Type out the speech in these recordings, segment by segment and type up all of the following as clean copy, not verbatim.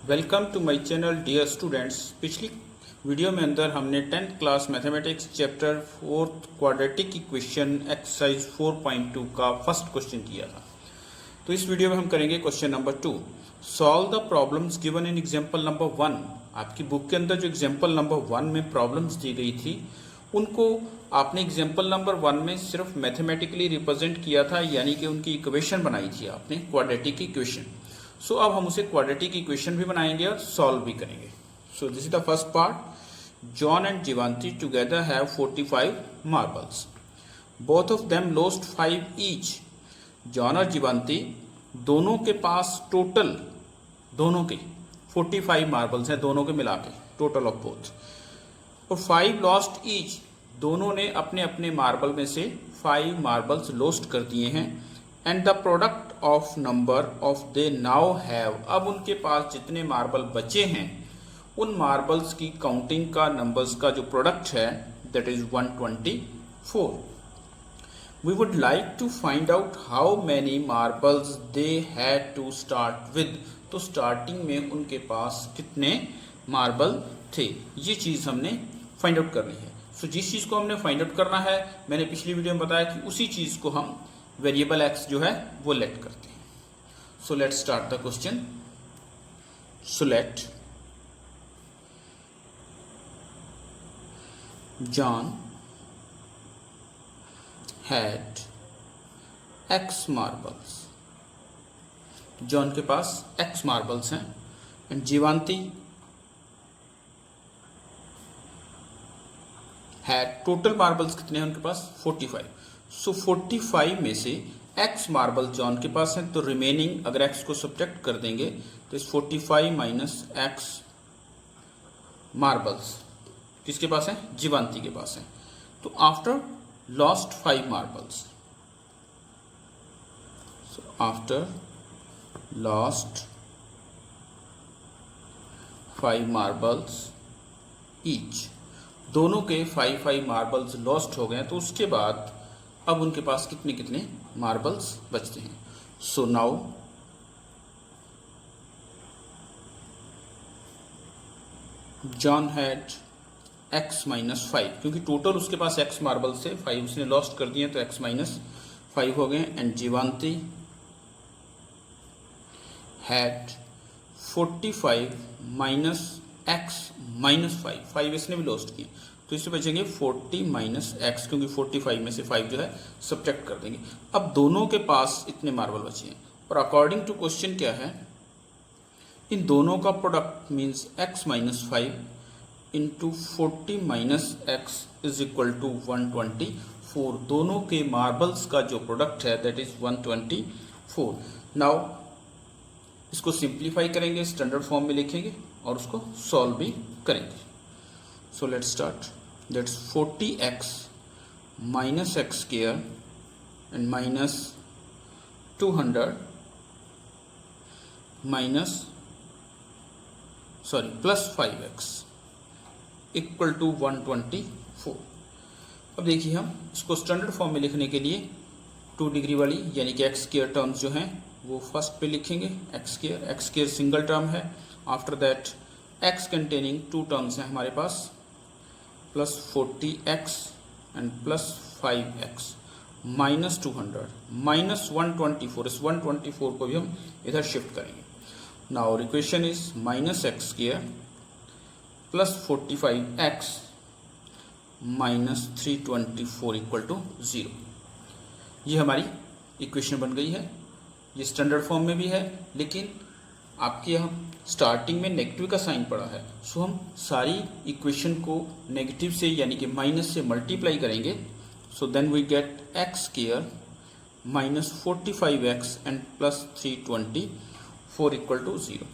Welcome to my channel dear students. पिछली video में अंदर हमने 10th class mathematics chapter 4th quadratic equation exercise 4.2 का फर्स्ट क्वेश्चन किया था। तो इस वीडियो में हम करेंगे question number 2। Solve the problems given in example number 1। आपकी बुक के अंदर जो एग्जांपल नंबर 1 में प्रॉब्लम्स दी गई थी उनको आपने एग्जांपल नंबर 1 में सिर्फ मैथमेटिकली रिप्रेजेंट किया था, यानी कि उनकी इक्वेशन बनाई थी आपने, क्वाड्रेटिक इक्वेशन। सो अब हम उसे क्वाड्रेटिक इक्वेशन भी बनाएंगे और सॉल्व भी करेंगे। So this is the first part. John and Jeevanti together have 45 marbles. Both of them lost 5 each. John और जीवांती दोनों के पास टोटल, दोनों के 45 मार्बल्स हैं, दोनों के मिला के टोटल ऑफ बोथ, और 5 लॉस्ट ईच। दोनों ने अपने अपने मार्बल में से 5 मार्बल्स लॉस्ट कर दिए हैं। And the product of number of they now have. अब उनके पास जितने मार्बल बचे हैं उन मार्बल्स की काउंटिंग का, नंबर्स का जो प्रोडक्ट है that is 124। We would like to find out how many marbles they had to start with. तो स्टार्टिंग में उनके पास कितने मार्बल थे, ये चीज हमने फाइंड आउट करनी है। सो जिस चीज को हमने फाइंड आउट करना है, मैंने पिछली वीडियो में बताया कि उसी चीज को हम वेरिएबल एक्स जो है वो लेट करते हैं। So let start the question. So let John had x marbles. John के पास एक्स मार्बल्स हैं। And Jeevanti had, total marbles कितने हैं उनके पास 45। सो 45 में से x मार्बल जॉन के पास है, तो रिमेनिंग अगर x को सब्ट्रैक्ट कर देंगे तो इस 45 माइनस x मार्बल्स किसके पास है, जीवांती के पास है। तो after lost 5 marbles, so after lost 5 marbles each, दोनों के 5 मार्बल्स लॉस्ट हो गए। तो उसके बाद अब उनके पास कितने कितने मार्बल्स बचते हैं। So now John had x minus 5, क्योंकि टोटल उसके पास x मार्बल्स थे, 5 उसने लॉस्ट कर दिए तो x माइनस 5 हो गए। And Jeevanti had 45 minus x minus 5 इसने भी लॉस्ट किए, तो इससे बचेंगे 40 माइनस एक्स, क्योंकि 45 में से 5 जो है सब्ट्रैक्ट कर देंगे। अब दोनों के पास इतने मार्बल बचे हैं, और अकॉर्डिंग टू क्वेश्चन क्या है, इन दोनों का product means x minus 5 into 40 minus x is equal to 124। दोनों के मार्बल्स का जो प्रोडक्ट है दैट इज 124। नाउ इसको सिंप्लीफाई करेंगे, स्टैंडर्ड फॉर्म में लिखेंगे और उसको सॉल्व भी करेंगे। So let's start. That's 40x minus x square and minus 200 minus plus 5x equal to 124। अब देखिए हम इसको स्टैंडर्ड फॉर्म में लिखने के लिए 2 डिग्री वाली यानी कि एक्स स्क्वायर टर्म्स जो हैं वो फर्स्ट पे लिखेंगे। एक्स स्क्वायर सिंगल टर्म है। After that x containing 2 terms हैं हमारे पास, plus 40x and plus 5x minus 200 minus 124। इस 124 को भी हम इधर शिफ्ट करेंगे। Now equation is minus x square plus 45x minus 324 equal to 0। ये हमारी इक्वेशन बन गई है। ये स्टैंडर्ड फॉर्म में भी है, लेकिन आपके यहाँ स्टार्टिंग में नेगेटिव का साइन पड़ा है, सो हम सारी इक्वेशन को नेगेटिव से यानी कि माइनस से मल्टीप्लाई करेंगे। So then we get x square minus 45x and plus 324 equal to 0।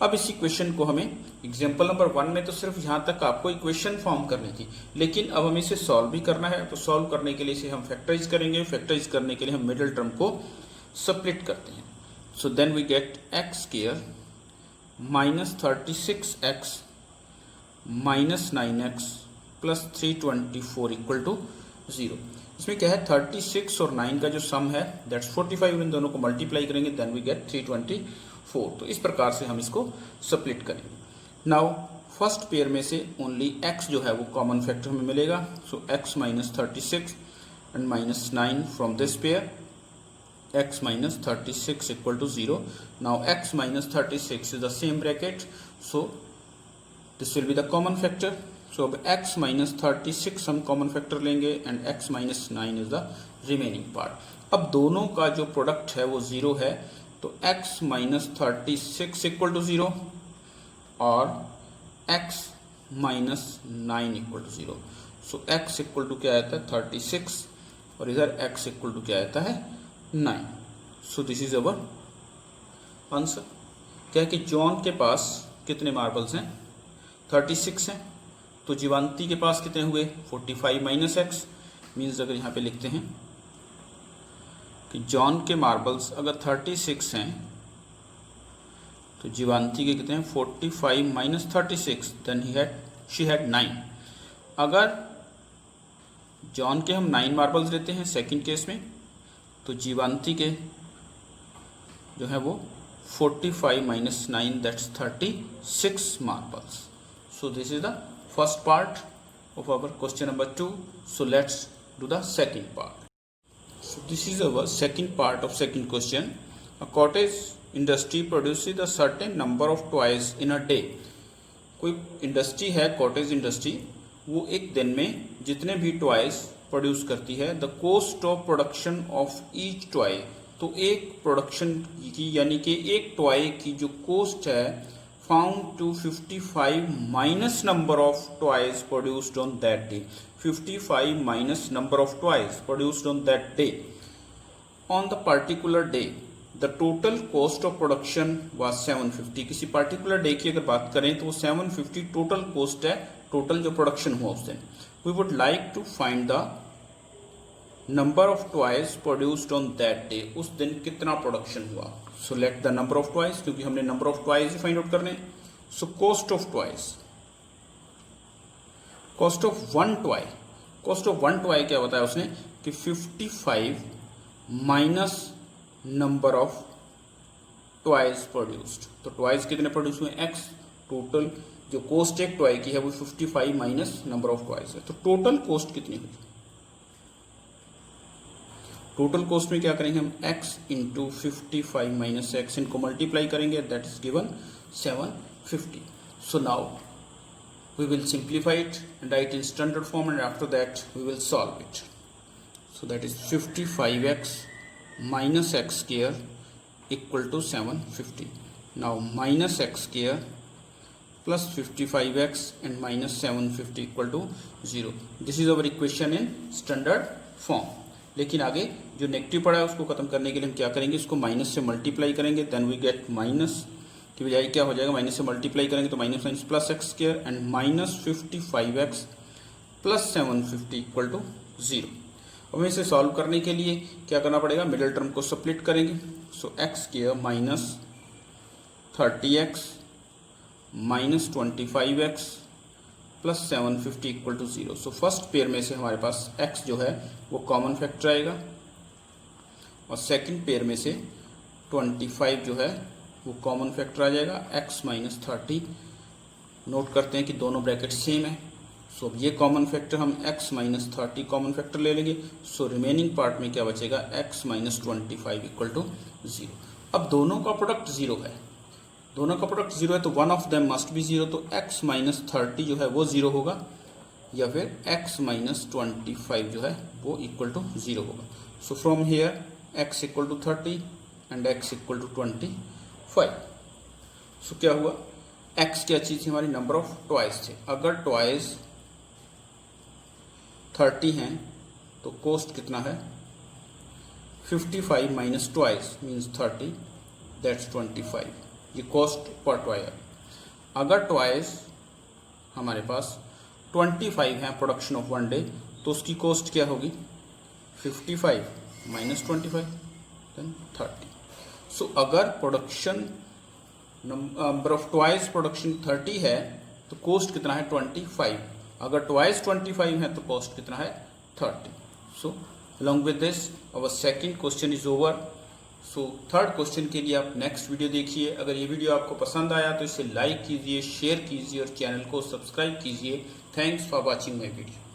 अब इस इक्वेशन को हमें एग्जाम्पल नंबर 1 में तो सिर्फ यहाँ तक आपको इक्वेशन फॉर्म करनी थी, लेकिन अब हमें इसे सॉल्व भी करना है। तो सॉल्व करने के लिए इसे हम फैक्टराइज करेंगे। फैक्टराइज करने के लिए हम मिडिल टर्म को स्प्लिट करते हैं। So then we get x square minus 36x minus 9x plus 324 equal to 0। इसमें क्या है, 36 और 9 का जो सम है दैट्स 45, इन दोनों को मल्टीप्लाई करेंगे देन वी गेट 324। 4। तो इस प्रकार से हम इसको स्प्लिट करेंगे। नाउ फर्स्ट पेयर में से ओनली x जो है वो कॉमन फैक्टर हमें मिलेगा। सो x minus 36 and minus 9 from this pair, x minus 36 equal to 0. Now x minus 36 is the same bracket, so this will be the common factor. So अब x minus 36 हम common factor लेंगे and x minus 9 is the remaining part. अब दोनों का जो product है वो 0 है, तो x minus 36 equal to 0 और x minus 9 equal to 0. So x equal to क्या आता है 36 और इधर x equal to क्या आता है 9. सो दिस इज अवर आंसर। क्या है कि जॉन के पास कितने मार्बल्स हैं 36 हैं, तो जीवांती के पास कितने हुए 45 माइनस एक्स। मीन्स अगर यहाँ पे लिखते हैं कि जॉन के मार्बल्स अगर 36 हैं तो जीवांती के कितने हैं 45 माइनस 36, देन शी हैड 9। अगर जॉन के हम 9 मार्बल्स लेते हैं सेकंड केस में, तो जीवांती के जो है वो 45 minus 9 that's 36 marbles. So this is the first part of our question number 2. So let's do the second part. So this is our second part of second question. A cottage industry produces a certain number of toys in a day. कोई industry है cottage industry, वो एक दिन में जितने भी toys produce करती है. The cost of production of each toy, तो एक प्रोडक्शन की यानी कि एक टॉय की जो कॉस्ट है found to 55 minus number of toys produced on that day. 55 minus number of toys produced on that day. On the particular day the total cost of production was 750. किसी particular day की अगर बात करें तो वो 750 total cost है, total जो production हुआ उस दिन. We would like to find the number of toys produced on that day. उस दिन कितना प्रोडक्शन हुआ. So let the number of toys, क्योंकि हमने number of toys he find out करने. So cost of toys, cost of one toy, cost of one toy क्या बताया उसने कि 55 minus number of toys produced. तो टॉयज कितने प्रोड्यूस हुए x, टोटल जो कॉस्ट एक टॉय की है वो 55 माइनस नंबर ऑफ टॉयज है. तो टोटल कॉस्ट कितनी हुई. टोटल कॉस्ट में क्या करेंगे हम x इंटू 55 माइनस एक्स इनको मल्टीप्लाई करेंगे, that is given 750. So now we will simplify it and write in standard form and after that we will solve it. So that is 55x minus x square equal to 750. Now minus x square plus 55x and minus 750 equal to 0. This is our equation in standard form. लेकिन आगे जो negative पड़ा है उसको खत्म करने के लिए हम क्या करेंगे, इसको माइनस से मल्टीप्लाई करेंगे, देन वी गेट माइनस की बजाय क्या हो जाएगा, माइनस से मल्टीप्लाई करेंगे तो minus minus plus x square and minus 55x plus 750 equal to 0. अब इसे सॉल्व करने के लिए क्या करना पड़ेगा, मिडिल टर्म को स्प्लिट करेंगे. So x square minus 30x minus 25x plus 750 equal to 0. So first pair में से हमारे पास x जो है वो कॉमन फैक्टर आएगा और सेकंड पेयर में से 25 जो है वो कॉमन फैक्टर आ जाएगा. x माइनस 30 नोट करते हैं कि दोनों ब्रैकेट सेम है. सो अब ये कॉमन फैक्टर हम x माइनस 30 कॉमन फैक्टर ले लेंगे. सो रिमेनिंग पार्ट में क्या बचेगा, x माइनस 25 इक्वल टू 0. अब दोनों का प्रोडक्ट 0 है, दोनों का प्रोडक्ट 0 है तो one of them must be 0. तो x माइनस 30 जो है वो 0 होगा या फिर x माइनस 25 जो है वो इक्वल टू 0 होगा. So from here x equal to 30 and x equal to 25. सो क्या हुआ, x क्या चीज़ थी हमारी, नंबर ऑफ टॉयज थे. अगर टॉयज 30 हैं तो कॉस्ट कितना है 55 माइनस टॉयज मीन्स 30 दैट्स 25. ये कॉस्ट पर टॉय है. अगर टॉयज हमारे पास 25 हैं प्रोडक्शन ऑफ वन डे तो उसकी कॉस्ट क्या होगी 55 माइनस 25 देन 30. सो अगर production number of toys production 30 है तो कॉस्ट कितना है 25. अगर टॉयज 25 है तो कॉस्ट कितना है 30. सो along with this our second question is over. So third question के लिए आप नेक्स्ट वीडियो देखिए। अगर ये वीडियो आपको पसंद आया तो इसे लाइक कीजिए, शेयर कीजिए और चैनल को सब्सक्राइब कीजिए। Thanks for watching my video.